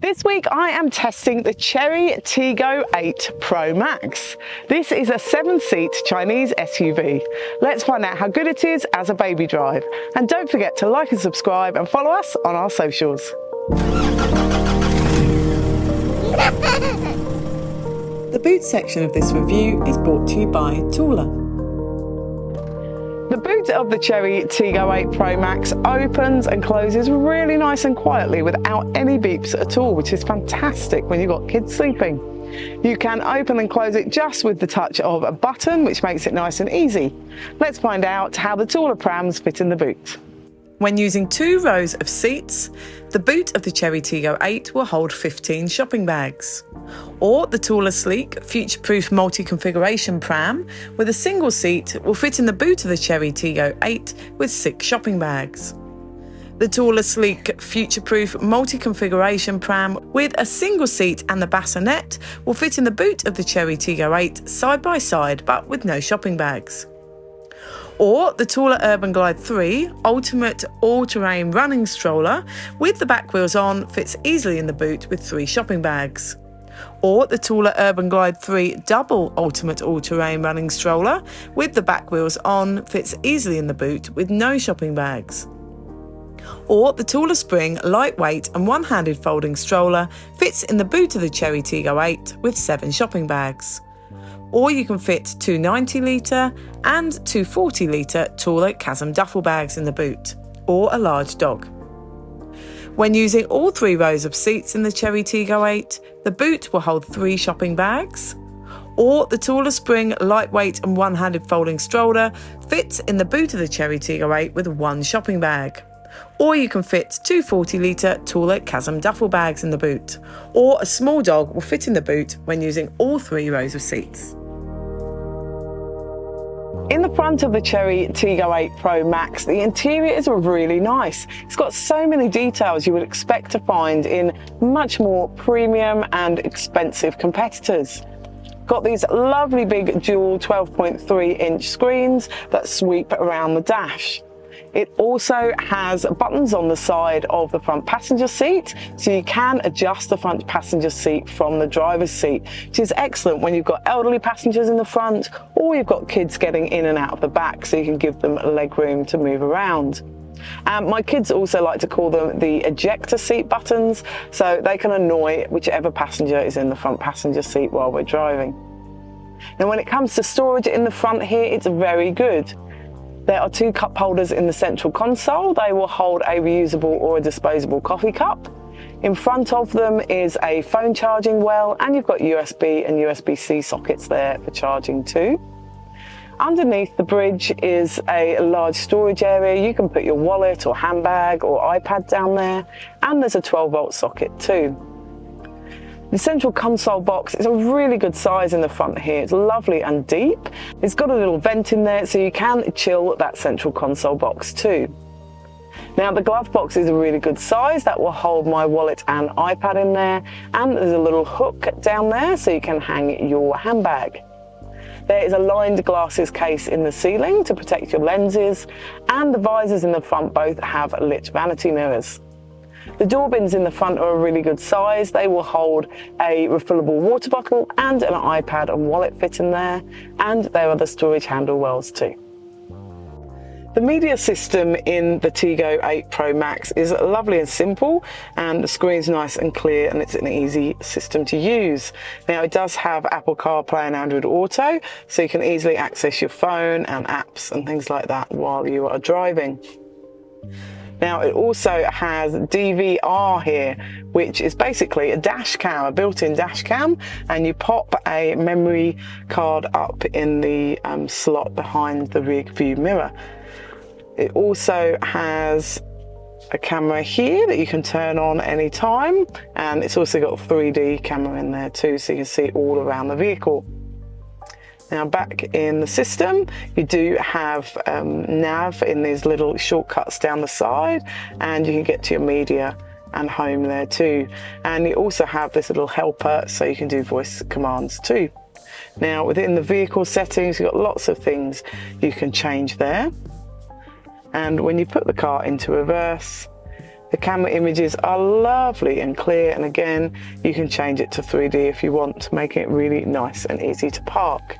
This week I am testing the Chery Tiggo 8 Pro Max. This is a 7-seat Chinese SUV. Let's find out how good it is as a baby drive. And don't forget to like and subscribe and follow us on our socials. The boot section of this review is brought to you by Tooler. The boot of the Chery Tiggo 8 Pro Max opens and closes really nice and quietly without any beeps at all, which is fantastic when you've got kids sleeping. You can open and close it just with the touch of a button, which makes it nice and easy. Let's find out how the taller prams fit in the boot. When using 2 rows of seats, the boot of the Chery Tiggo 8 will hold 15 shopping bags. Or the taller, sleek, future-proof multi-configuration pram with a single seat will fit in the boot of the Chery Tiggo 8 with 6 shopping bags. The taller, sleek, future-proof multi-configuration pram with a single seat and the bassinet will fit in the boot of the Chery Tiggo 8 side by side but with no shopping bags. Or the taller Urban Glide 3 ultimate all-terrain running stroller with the back wheels on fits easily in the boot with 3 shopping bags. Or the taller Urban Glide 3 double ultimate all-terrain running stroller with the back wheels on fits easily in the boot with no shopping bags. Or the taller spring, lightweight and one-handed folding stroller fits in the boot of the Chery Tiggo 8 with 7 shopping bags. Or you can fit 2 90-litre and 2 40-litre taller chasm duffel bags in the boot, or a large dog. When using all 3 rows of seats in the Chery Tiggo 8, the boot will hold 3 shopping bags. Or the taller spring, lightweight and one-handed folding stroller fits in the boot of the Chery Tiggo 8 with 1 shopping bag. Or you can fit 2 40-litre taller chasm duffel bags in the boot. Or a small dog will fit in the boot when using all 3 rows of seats. In the front of the Chery Tiggo 8 Pro Max, the interior is really nice. It's got so many details you would expect to find in much more premium and expensive competitors. Got these lovely big dual 12.3-inch screens that sweep around the dash. It also has buttons on the side of the front passenger seat, so you can adjust the front passenger seat from the driver's seat, which is excellent when you've got elderly passengers in the front or you've got kids getting in and out of the back, so you can give them leg room to move around. My kids also like to call them the ejector seat buttons, so they can annoy whichever passenger is in the front passenger seat while we're driving. Now, when it comes to storage in the front here, it's very good. There are 2 cup holders in the central console. They will hold a reusable or a disposable coffee cup. In front of them is a phone charging well, and you've got USB and USB-C sockets there for charging too. Underneath the bridge is a large storage area. You can put your wallet or handbag or iPad down there, and there's a 12-volt socket too. The central console box is a really good size in the front here. It's lovely and deep. It's got a little vent in there so you can chill that central console box too. Now, the glove box is a really good size. That will hold my wallet and iPad in there, and there's a little hook down there so you can hang your handbag. There is a lined glasses case in the ceiling to protect your lenses, and the visors in the front both have lit vanity mirrors. The door bins in the front are a really good size. They will hold a refillable water bottle and an iPad and wallet fit in there, and there are the storage handle wells too. The media system in the Tiggo 8 Pro Max is lovely and simple, and the screen's nice and clear, and it's an easy system to use. Now, it does have Apple CarPlay and Android Auto, so you can easily access your phone and apps and things like that while you are driving. Now, it also has DVR here, which is basically a dash cam, a built-in dash cam, and you pop a memory card up in the slot behind the rear view mirror. It also has a camera here that you can turn on any time, and it's also got a 3D camera in there too, so you can see all around the vehicle. Now, back in the system, you do have nav in these little shortcuts down the side, and you can get to your media and home there too. And you also have this little helper so you can do voice commands too. Now, within the vehicle settings, you've got lots of things you can change there. And when you put the car into reverse, The camera images are lovely and clear, and again, you can change it to 3D if you want to make it really nice and easy to park.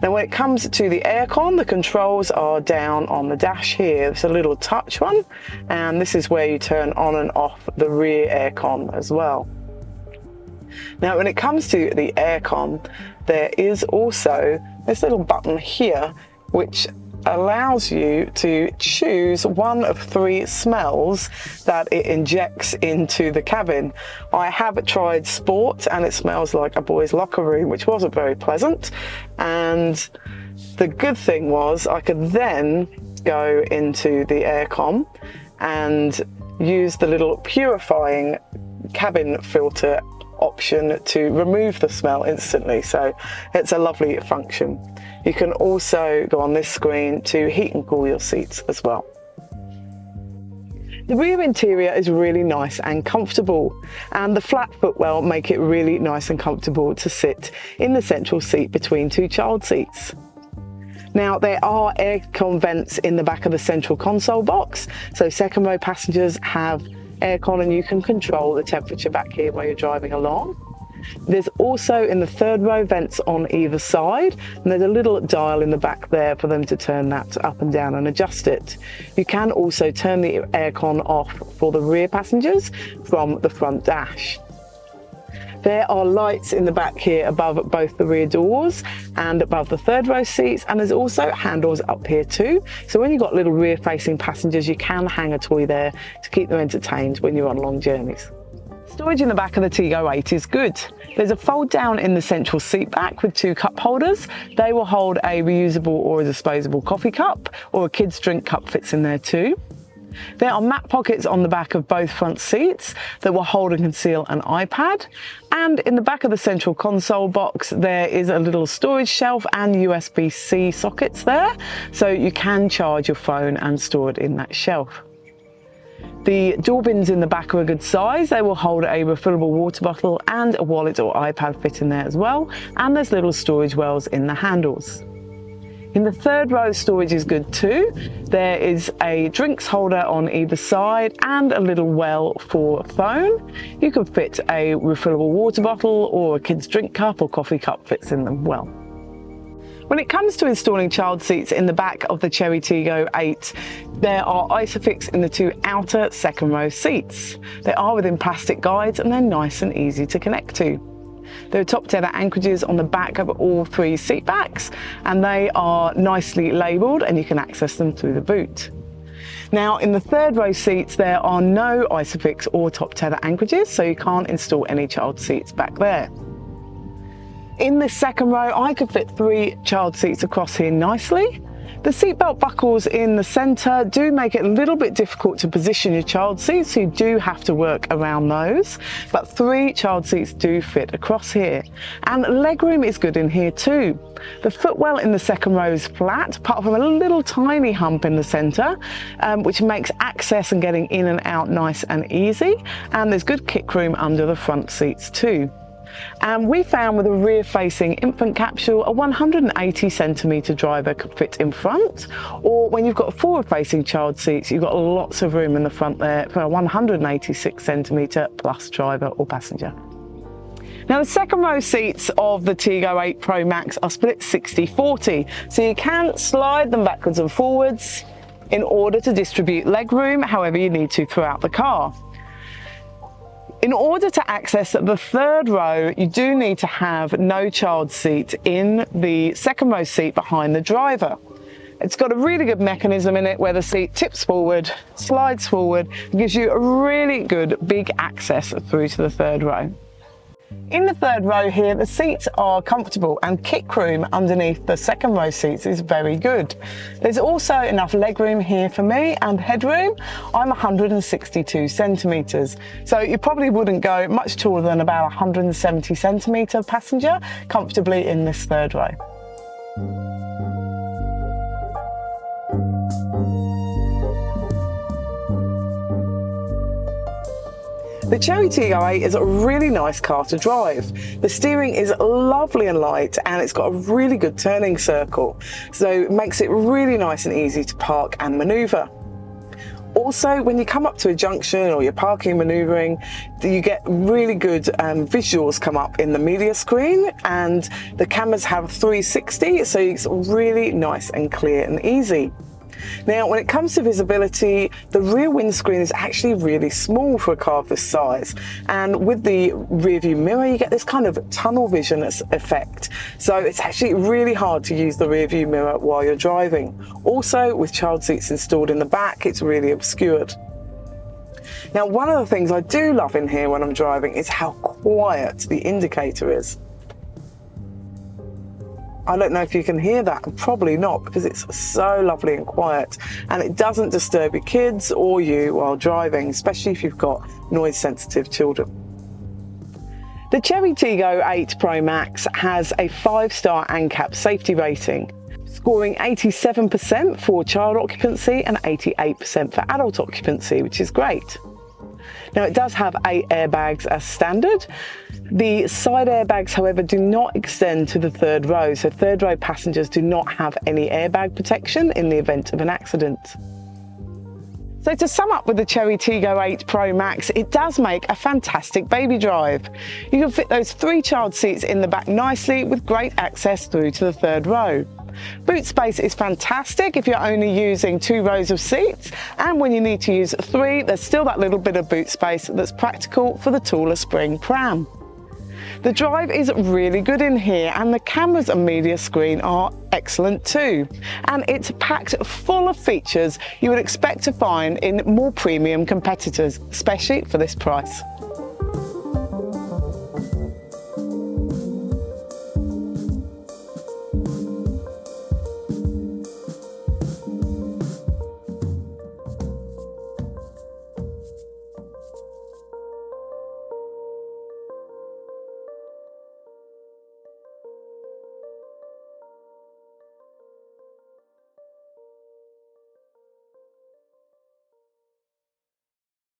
Now when it comes to the aircon, the controls are down on the dash here. It's a little touch one, and this is where you turn on and off the rear aircon as well. Now when it comes to the aircon, there is also this little button here which allows you to choose one of 3 smells that it injects into the cabin. I have tried Sport, and it smells like a boys' locker room, which wasn't very pleasant. And the good thing was I could then go into the aircon and use the little purifying cabin filter option to remove the smell instantly. So it's a lovely function. You can also go on this screen to heat and cool your seats as well. The rear interior is really nice and comfortable, and the flat footwell make it really nice and comfortable to sit in the central seat between 2 child seats. Now there are aircon vents in the back of the central console box, so second row passengers have aircon and you can control the temperature back here while you're driving along. There's also in the third row vents on either side, and there's a little dial in the back there for them to turn that up and down and adjust it. You can also turn the aircon off for the rear passengers from the front dash. There are lights in the back here above both the rear doors and above the third row seats, and there's also handles up here too. So when you've got little rear facing passengers, you can hang a toy there to keep them entertained when you're on long journeys. Storage in the back of the Tiggo 8 is good. There's a fold down in the central seat back with 2 cup holders. They will hold a reusable or a disposable coffee cup, or a kid's drink cup fits in there too. There are mat pockets on the back of both front seats that will hold and conceal an iPad. And in the back of the central console box, there is a little storage shelf and USB-C sockets there, so you can charge your phone and store it in that shelf. The door bins in the back are a good size. They will hold a refillable water bottle and a wallet or iPad fit in there as well. And there's little storage wells in the handles. In the third row, storage is good too. There is a drinks holder on either side and a little well for phone. You can fit a refillable water bottle or a kid's drink cup or coffee cup fits in them well. When it comes to installing child seats in the back of the Chery Tiggo 8, there are Isofix in the 2 outer second row seats. They are within plastic guides and they're nice and easy to connect to. There are top tether anchorages on the back of all 3 seat backs, and they are nicely labelled and you can access them through the boot. Now in the third row seats there are no Isofix or top tether anchorages, so you can't install any child seats back there. In the second row, I could fit 3 child seats across here nicely. The seatbelt buckles in the centre do make it a little bit difficult to position your child seats, so you do have to work around those. But 3 child seats do fit across here. And legroom is good in here too. The footwell in the second row is flat, apart from a little tiny hump in the centre, which makes access and getting in and out nice and easy. And there's good kick room under the front seats too. And we found with a rear-facing infant capsule, a 180cm driver could fit in front, or when you've got forward-facing child seats, you've got lots of room in the front there for a 186cm plus driver or passenger. Now the second row seats of the Tiggo 8 Pro Max are split 60-40, so you can slide them backwards and forwards in order to distribute legroom however you need to throughout the car. In order to access the third row, you do need to have no child seat in the second row seat behind the driver. It's got a really good mechanism in it where the seat tips forward, slides forward, and gives you a really good big access through to the third row. In the third row here, the seats are comfortable and kick room underneath the second row seats is very good. There's also enough legroom here for me and headroom. I'm 162 centimetres, so you probably wouldn't go much taller than about 170 centimetre passenger comfortably in this third row. The Chery Tiggo 8 is a really nice car to drive. The steering is lovely and light, and it's got a really good turning circle, so it makes it really nice and easy to park and manoeuvre. Also, when you come up to a junction or you're parking maneuvering, you get really good visuals come up in the media screen, and the cameras have 360, so it's really nice and clear and easy. Now, when it comes to visibility, the rear windscreen is actually really small for a car of this size, and with the rear view mirror you get this kind of tunnel vision effect, so it's actually really hard to use the rear view mirror while you're driving. Also, with child seats installed in the back, it's really obscured. Now, one of the things I do love in here when I'm driving is how quiet the indicator is. I don't know if you can hear that, probably not, because it's so lovely and quiet, and it doesn't disturb your kids or you while driving, especially if you've got noise-sensitive children. The Chery Tiggo 8 Pro Max has a 5-star ANCAP safety rating, scoring 87% for child occupancy and 88% for adult occupancy, which is great. Now, it does have 8 airbags as standard. The side airbags, however, do not extend to the third row, so third row passengers do not have any airbag protection in the event of an accident. So to sum up with the Chery Tiggo 8 Pro Max, it does make a fantastic baby drive. You can fit those 3 child seats in the back nicely with great access through to the third row. Boot space is fantastic if you're only using 2 rows of seats, and when you need to use 3, there's still that little bit of boot space that's practical for the taller spring pram. The drive is really good in here, and the cameras and media screen are excellent too. And it's packed full of features you would expect to find in more premium competitors, especially for this price.